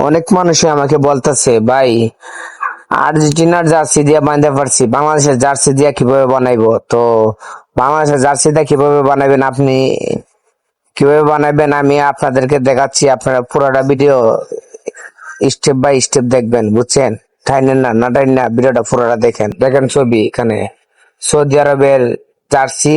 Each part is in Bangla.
অনেক মানুষই আমাকে বলতেছে, ভাই আর্জেন্টিনার জার্সি দিয়ে বানাতে পারছি, বাংলাদেশের জার্সি দিয়ে কিভাবে বানাইবো? তো বাংলাদেশের জার্সিটা কিভাবে বানাবেন আপনি, কিভাবে বানাবেন আমি আপনাদেরকে দেখাচ্ছি। আপনারা পুরোটা ভিডিও স্টেপ বাই স্টেপ দেখবেন, বুঝছেন? টাইনেন না, না টাইন না, ভিডিওটা পুরোটা দেখেন। দেখেন ছবি এখানে সৌদি আরবের জার্সি,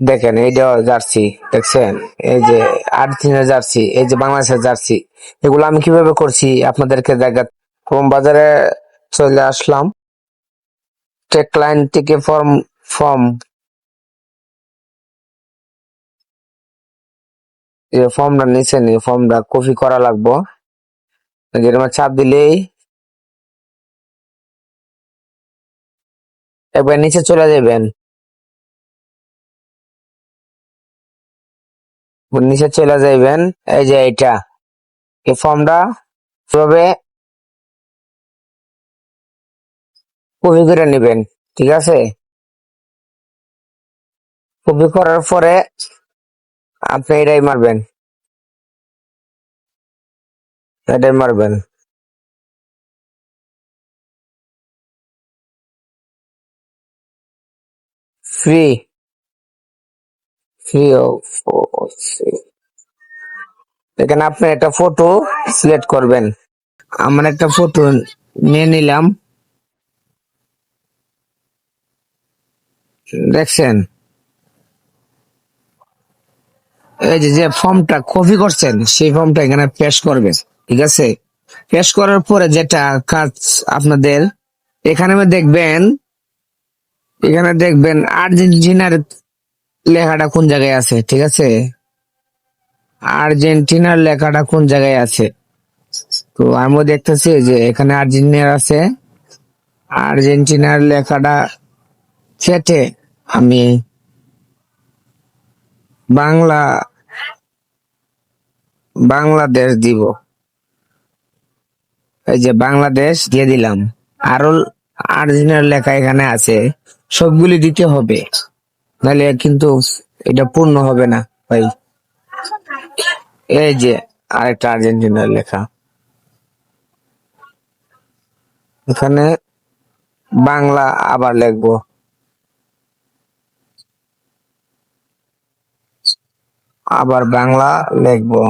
দেখেন এইটা জার্সি, দেখছেন? এই যে আর্জেন্টিনার জার্সি, এই যে বাংলাদেশের জার্সি, এগুলো আমি কিভাবে করছি আপনাদেরকে দেখা। ক্রোম বাজারে চলে আসলাম, টেক লাইন থেকে ফর্ম ফর্ম এই ফর্মটা নিচে নিয়ে ফর্মটা কপি করা লাগবো। যেরকম চাপ দিলেই একবার নিচে চলে যাবেন, নিচে চলে যাইবেন। এই যে এইটা, এই ফর্মটা কিভাবে কপি করে নেবেন, ঠিক আছে? কপি করার পরে আপনি এটাই মারবেন, এটাই মারবেন। ফ্রি, ফ্রি অফ, এখানে আপনি একটা ফটো সিলেক্ট করবেন। আমার একটা ফটো নিয়ে নিলাম, দেখছেন? এই যে যে ফর্মটা কপি করছেন সেই ফর্মটা এখানে পেস্ট করবেন, ঠিক আছে? পেস্ট করার পরে যেটা কাজ আপনাদের, এখানে দেখবেন, এখানে দেখবেন আর্জেন্টিনার লেখাটা কোন জায়গায় আছে, ঠিক আছে? আর্জেন্টিনার লেখাটা কোন জায়গায় আছে? তো আমিও দেখতেছি যে এখানে আর্জেন্টিনার আছে। আর্জেন্টিনার লেখাটা কেটে আমি বাংলা, বাংলাদেশ দিব। এই যে বাংলাদেশ দিয়ে দিলাম। আরো আর্জেন্টিনার লেখা এখানে আছে, সবগুলি দিতে হবে, নাহলে কিন্তু এটা পূর্ণ হবে না ভাই। এই যে আরেকটা আর্জেন্টিনার লেখা, এখানে বাংলা আবার লিখবো, আবার বাংলা লিখবো,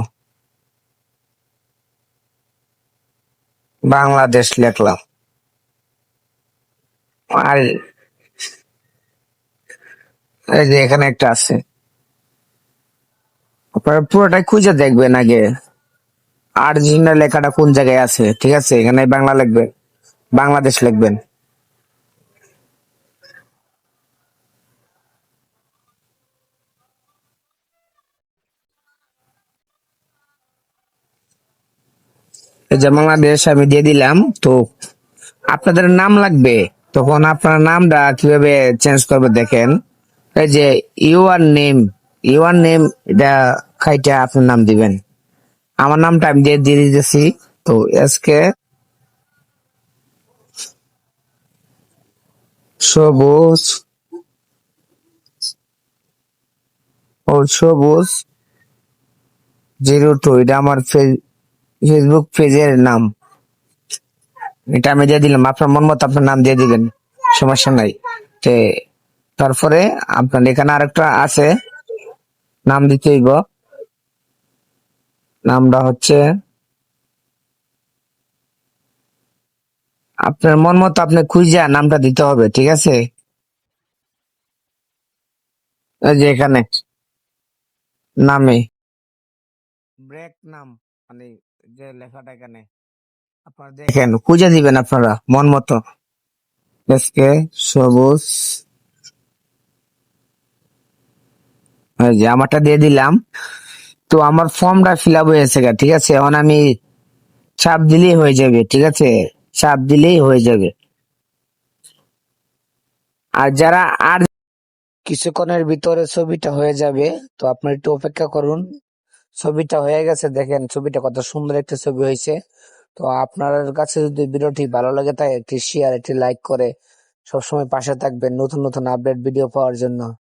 বাংলাদেশ লিখলাম। আর এই যে এখানে একটা আছে, আপনারা পুরোটাই খুঁজে দেখবেন আগে আর্জেন্টিনার লেখাটা কোন জায়গায় আছে, ঠিক আছে? এখানে বাংলা লিখবেন, বাংলাদেশ লিখবেন। এই যে বাংলাদেশ আমি দিয়ে দিলাম। তো আপনাদের নাম লাগবে, তখন আপনার নামটা কিভাবে চেঞ্জ করবে দেখেন। এই যে ইউর নেম, ইউর নেম, এটা খাইটা আপনার নাম দিবেন। আমার নামটা আমি দিয়ে দিয়ে দিতেছি। তো এসকে সবুজ, ও সবুজ 02, এটা আমার ফেসবুক পেজের নাম। এটা আমি দিয়ে দিলাম, আপনার মন মতো আপনার নাম দিয়ে দিবেন, সমস্যা নাই। তে তারপরে আপনার এখানে আরেকটা আছে, নাম দিতে হইব। নামটা হচ্ছে আপনার মন মতো আপনি খুঁজে নামটা দিতে হবে, ঠিক আছে? এই যে এখানে নামে ব্রেক নাম, মানে যে লেখাটা এখানে আপনারা দেখেন খুঁজে দিবেন আপনারা মন মতো। এসকে সবুজ, এই যে আমারটা দিয়ে দিলাম। তো আমার ফর্মটা ফিল আপ হয়েছে গা, ঠিক আছে? এখন আমি চাপ দিলেই হয়ে যাবে, ঠিক আছে? চাপ দিলেই হয়ে যাবে। আর যারা আর কিছুক্ষণের ভিতরে ছবিটা হয়ে যাবে, তো আপনার একটু অপেক্ষা করুন। ছবিটা হয়ে গেছে, দেখেন ছবিটা কত সুন্দর একটা ছবি হয়েছে। তো আপনার কাছে যদি ভিডিওটি ভালো লাগে তাই একটি শেয়ার, একটি লাইক করে সবসময় পাশে থাকবেন নতুন নতুন আপডেট ভিডিও পাওয়ার জন্য।